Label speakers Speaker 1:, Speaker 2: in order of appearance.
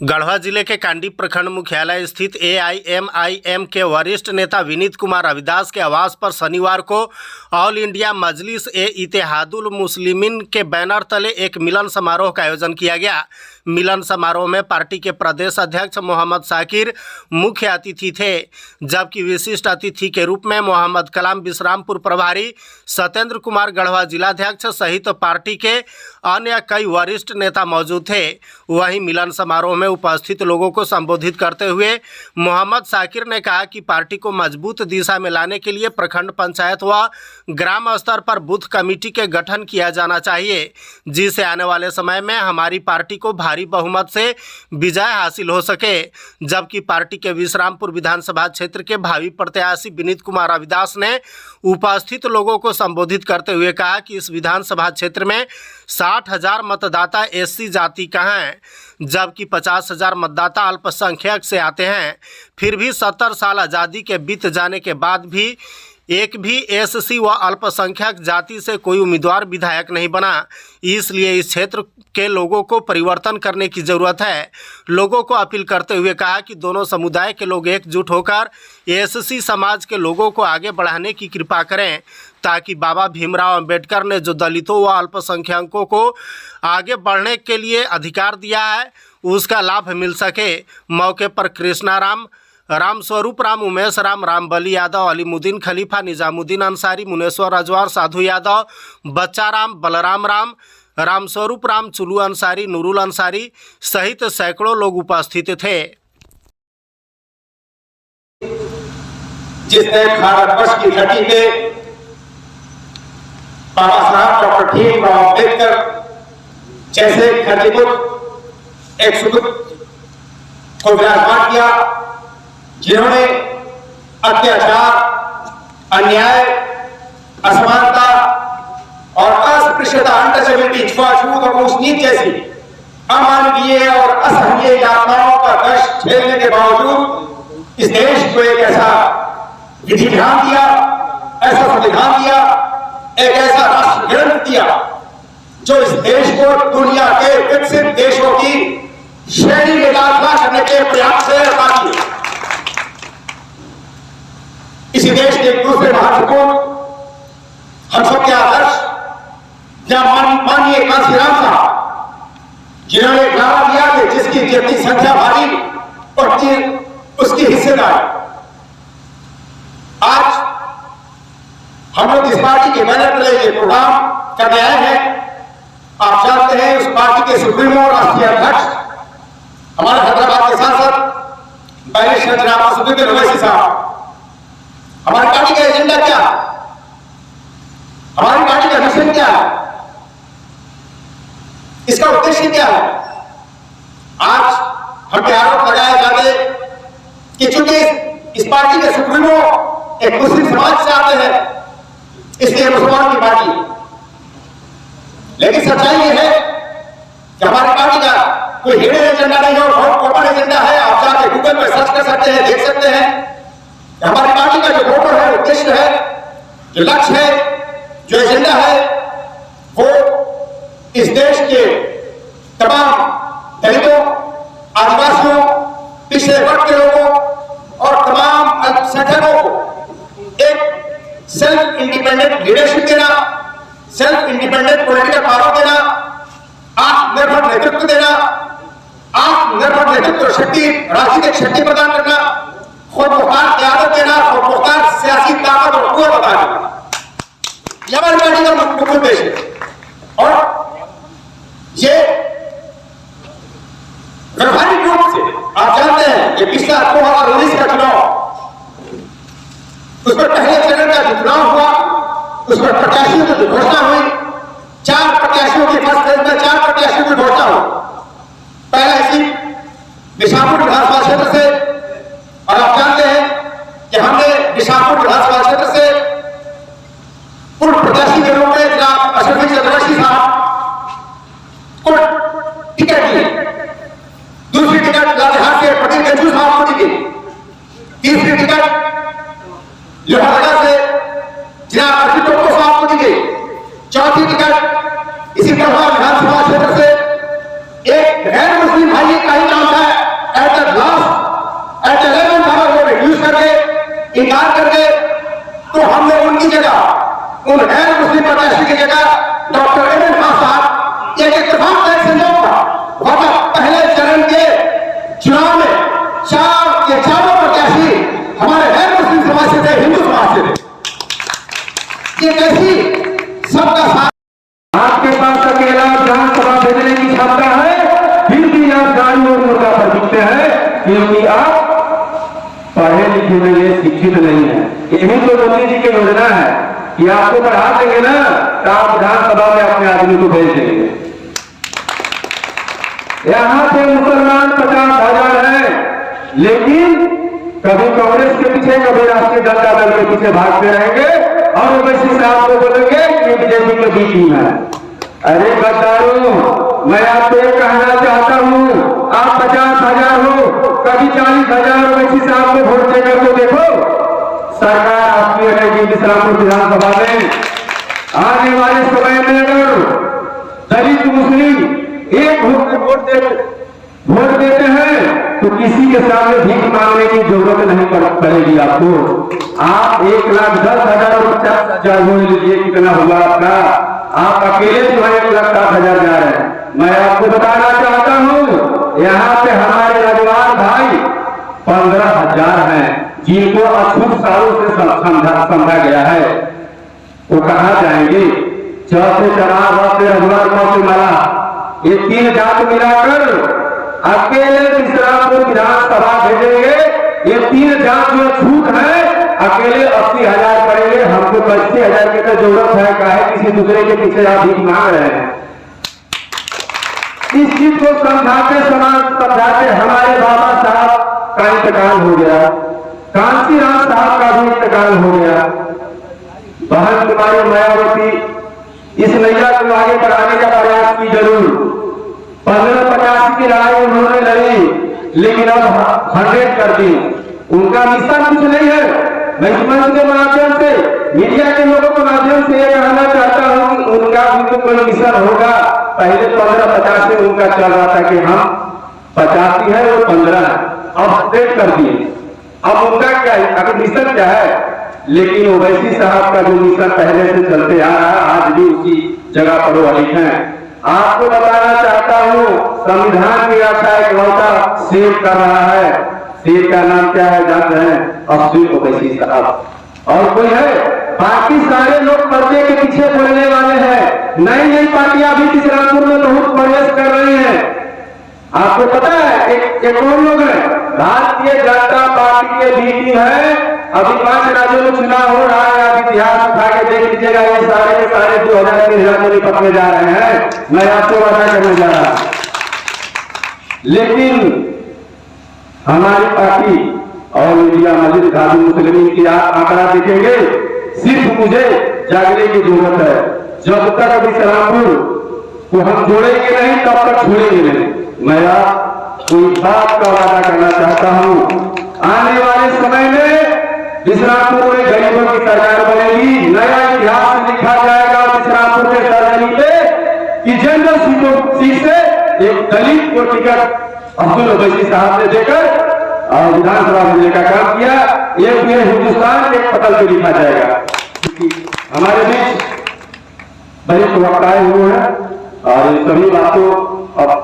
Speaker 1: गढ़वा जिले के कांडी प्रखंड मुख्यालय स्थित एआईएमआईएम के वरिष्ठ नेता विनीत कुमार रविदास के आवास पर शनिवार को ऑल इंडिया मजलिस ए इत्तेहादुल मुस्लिमीन के बैनर तले एक मिलन समारोह का आयोजन किया गया। मिलन समारोह में पार्टी के प्रदेश अध्यक्ष मोहम्मद शाकिर मुख्य अतिथि थे, जबकि विशिष्ट अतिथि के रूप में मोहम्मद कलाम विश्रामपुर प्रभारी, सत्येंद्र कुमार गढ़वा जिलाध्यक्ष सहित पार्टी के अन्य कई वरिष्ठ नेता मौजूद थे। वहीं मिलन समारोह में उपस्थित लोगों को संबोधित करते हुए मोहम्मद शाकिर ने कहा कि पार्टी को मजबूत दिशा में लाने के लिए प्रखंड पंचायत व ग्राम स्तर पर बूथ कमेटी के गठन किया जाना चाहिए, जिससे आने वाले समय में हमारी पार्टी को भारी बहुमत से विजय हासिल हो सके। जबकि पार्टी के विश्रामपुर विधानसभा क्षेत्र के भावी प्रत्याशी विनीत कुमार रविदास ने उपस्थित लोगों को संबोधित करते हुए कहा कि इस विधानसभा क्षेत्र में 60,000 मतदाता एससी जाति का हैं, जबकि 50,000 मतदाता अल्पसंख्यक से आते हैं। फिर भी 70 साल आज़ादी के बीत जाने के बाद भी एक भी एससी व अल्पसंख्यक जाति से कोई उम्मीदवार विधायक नहीं बना। इसलिए इस क्षेत्र के लोगों को परिवर्तन करने की ज़रूरत है। लोगों को अपील करते हुए कहा कि दोनों समुदाय के लोग एकजुट होकर एससी समाज के लोगों को आगे बढ़ाने की कृपा करें, ताकि बाबा भीमराव अंबेडकर ने जो दलितों व अल्पसंख्यकों को आगे बढ़ने के लिए अधिकार दिया है उसका लाभ मिल सके। मौके पर कृष्णाराम, रामस्वरूप राम, उमेश राम, रामबली यादव, अलीमुद्दीन खलीफा, निजामुद्दीन अंसारी, मुनेश्वर अजवार, साधु यादव, बच्चा राम, बलराम राम, रामस्वरूप राम, चुलू अंसारी, नूरुल अंसारी सहित सैकड़ों लोग उपस्थित थे।
Speaker 2: जिसने भारतवर्ष की धरती पे बाबा साहब डॉक्टर भीमराव अंबेडकर जैसे धरतीपुत्र एक सुपुत्र को विराजमान किया, जिन्होंने अत्याचार, अन्याय, असमानता और अस्पृश्यता, अनटचेबिलिटी, छुआछूत और ऊंच नीच जैसी अमानवीय और असहनीय यातनाओं का कष्ट झेलने के बावजूद इस देश को एक ऐसा विधि विधान दिया, ऐसा संविधान दिया, एक ऐसा राष्ट्र ग्रंथ दिया जो इस देश को दुनिया के विकसित देशों की श्रेणी में दाखिला करने के प्रयास से बाकी है। इसी देश के एक दूसरे महत्वपूर्ण हम सबके आदर्श जहां माननीय कांशीराम साहब, जिन्होंने नारा दिया कि जिसकी जितनी संख्या भारी और उसकी हिस्सेदारी। आज हम लोग इस पार्टी के बैनर पर ये प्रोग्राम करने आए हैं। आप जानते हैं उस पार्टी के सुप्रीमो और राष्ट्रीय अध्यक्ष हमारे हैदराबाद के सांसद बैरिस्टर जनाब असदुद्दीन ओवैसी साहब, हमारी पार्टी का एजेंडा क्या है, हमारी पार्टी का मिशन क्या है, इसका उद्देश्य क्या है। आज हम पे आरोप लगाया जाते कि चूंकि इस पार्टी के सुप्रीमो एक मुस्लिम समाज से आते हैं इसलिए मुसलमान की पार्टी। लेकिन सच्चाई ये है कि हमारी पार्टी का कोई हिडन एजेंडा नहीं है, बहुत ओपन एजेंडा है। आप जाके गूगल पर सर्च कर सकते हैं, देख सकते हैं। हमारी पार्टी का जो मोटो है, उद्देश्य है, जो लक्ष्य है, जो एजेंडा है, वो इस देश के तमाम दलितों, आदिवासियों, पिछड़े वर्ग के लोगों और तमाम अल्पसंख्यकों को एक सेल्फ इंडिपेंडेंट लीडरशिप देना, सेल्फ इंडिपेंडेंट पॉलिटिकल पावर देना, आत्मनिर्भर नेतृत्व देना, आत्मनिर्भर नेतृत्व शक्ति, राजनीतिक शक्ति प्रदान करना, खुद मुख्तार क़यादत देना, खुद मुख्तार सियासी ताकत और कुव्वत अदा करना, यह हमारी पार्टी का मुख्य उद्देश्य है। और ये व्यवहारिक रूप से आप जानते हैं कि पिछला 2019 का चुनाव, उसमें पहले चरण का जो चुनाव हुआ उसमें प्रत्याशियों की घोषणा हुई। 4 प्रत्याशियों की फर्स्ट फेज में 4 प्रत्याशियों की घोषणा हुई। पहला इसी विशाखपुर विधानसभा क्षेत्र से, और आप जानते हैं कि हमने विशाखपुर विधानसभा क्षेत्र से पूर्व प्रत्याशी के रूप में जनाब अशरफ चंद्रवंशी साहब को टिकट दी। दूसरी टिकट लातेहार से पटेल गंजू साहब को दी। तीसरी टिकट लोहरदगा से जनाब अर्पित टोप्पो साहब को दी गई। चौथी टिकट इसी गढ़वा विधानसभा क्षेत्र से एक गैर मुस्लिम भाई का ही नाम है उन गैर मुस्लिम प्रत्याशी की जगह डॉक्टर एम एन खान साहब एक इत्तेफाक का एक संयोग था, वरना पहले चरण के चुनाव में चारों प्रत्याशी हमारे गैर मुस्लिम समाज से थे, हिंदू समाज से थे। ये कैसी सबका साथ,
Speaker 3: आपके पास अकेला विधानसभा भेजने की क्षमता है, फिर भी आप गाड़ी और मुर्गा पर दिखते हैं क्योंकि आप पढ़े लिखे नहीं, शिक्षित नहीं है। यही तो मोदी जी की योजना है कि आपको बढ़ा देंगे ना तो आप विधानसभा में अपने आदमी को भेज देंगे। यहाँ पे मुसलमान 50,000 है, लेकिन कभी कांग्रेस के पीछे, कभी राष्ट्रीय जनता दल के पीछे भागते रहेंगे और ओवैसी साहब को बोलेंगे कि बीजेपी के बी टीम है। अरे गद्दारों, मैं आपको ये कहना चाहता हूँ, आप 50,000 हो, कभी 40,000 ओवैसी साहब को वोट देकर तो देखो, सरकार आपकी रहेगी इस्लामपुर विधानसभा में। आने वाले समय में अगर दलित मुस्लिम एक वोट देते हैं तो किसी के सामने भीख मांगने की जरूरत नहीं पड़ेगी आपको। आप 1,10,000 और 50,000 वोट लीजिए, कितना होगा आपका? आप अकेले जो है 1,60,000 जा रहे हैं। मैं आपको बताना चाहता हूँ, यहाँ पे हमारे नौजवान भाई 15,000 हैं जिनको अछूत सालों से समझा गया है। वो कहाँ जाएंगे? चौथे चनाव से रघुवर से मला, ये 3 जात मिलाकर अकेले इस्लामपुर विधानसभा भेजेंगे। ये 3 जात जो छूट है अकेले 80,000 पड़ेंगे। हमको 80,000 की तो जरूरत है, काहे किसी दूसरे के पीछे आप भीख मांग रहे हैं। इस चीज को समझाते हमारे बाबा साहब का इंतकाल हो गया, कांसी राम साहब का भी इंतकाल हो गया। बहन कुमारी मायावती इस नैया को आगे बढ़ाने का प्रयास की जरूर। 1585 की लड़ाई उन्होंने लड़ी, लेकिन अब 100 कर दी। उनका मिशन कुछ नहीं है। मैं इस मंच के माध्यम से, मीडिया के लोगों के माध्यम से यह कहना चाहता हूँ, उनका भी तो कोई मिशन होगा। पहले 1550 में उनका चल रहा था कि हम 85 है और 15 है, अब 100 कर दिए। अब उनका क्या है, अगर मिशन क्या है? लेकिन ओवैसी साहब का जो मिशन पहले से चलते आ रहा है, आज भी उसी जगह पर वो अड़िग है। आपको बताना चाहता हूँ, संविधान की रक्षा इकलौता शेर कर रहा है। शेर का नाम क्या है जानते हैं? अफसर ओवैसी साहब। और कोई है? बाकी सारे लोग पर्दे के पीछे पड़ने वाले हैं। नई नई पार्टियां भी इस्लामपुर में बहुत प्रवेश कर रही हैं। आपको पता है एक कौन लोग है? भारतीय जनता पार्टी के बीटी है। अभी 5 राज्यों में चुनाव हो रहा है। आप इतिहास उठा के देख लीजिएगा, ये सारे के सारे 2013 में निपटने जा रहे हैं। मैं आपको वादा करने जा रहा हूं। लेकिन हमारी पार्टी और इंडिया मस्जिद गाजी मुस्लिम की आंकड़ा देखेंगे, सिर्फ मुझे जागने की जरूरत है। जब तक अभी इस्लामपुर को हम जोड़ेंगे नहीं, तब तक छोड़ेंगे नहीं। मैं आप कोई बात का वादा करना चाहता हूं, आने वाले समय में इस्लामपुर में गरीबों की सरकार बनेगी। नया इतिहास लिखा जाएगा इस्लामपुर के सरजमी पे कि जनरल सीट से एक दलित को टिकट अब्दुल ओवैसी साहब ने देकर और विधानसभा भेजने का काम किया। ये पूरे हिंदुस्तान के पटल पे लिखा जाएगा। हमारे बीच बड़े वक्ताएं हुए हैं और सभी बातों अब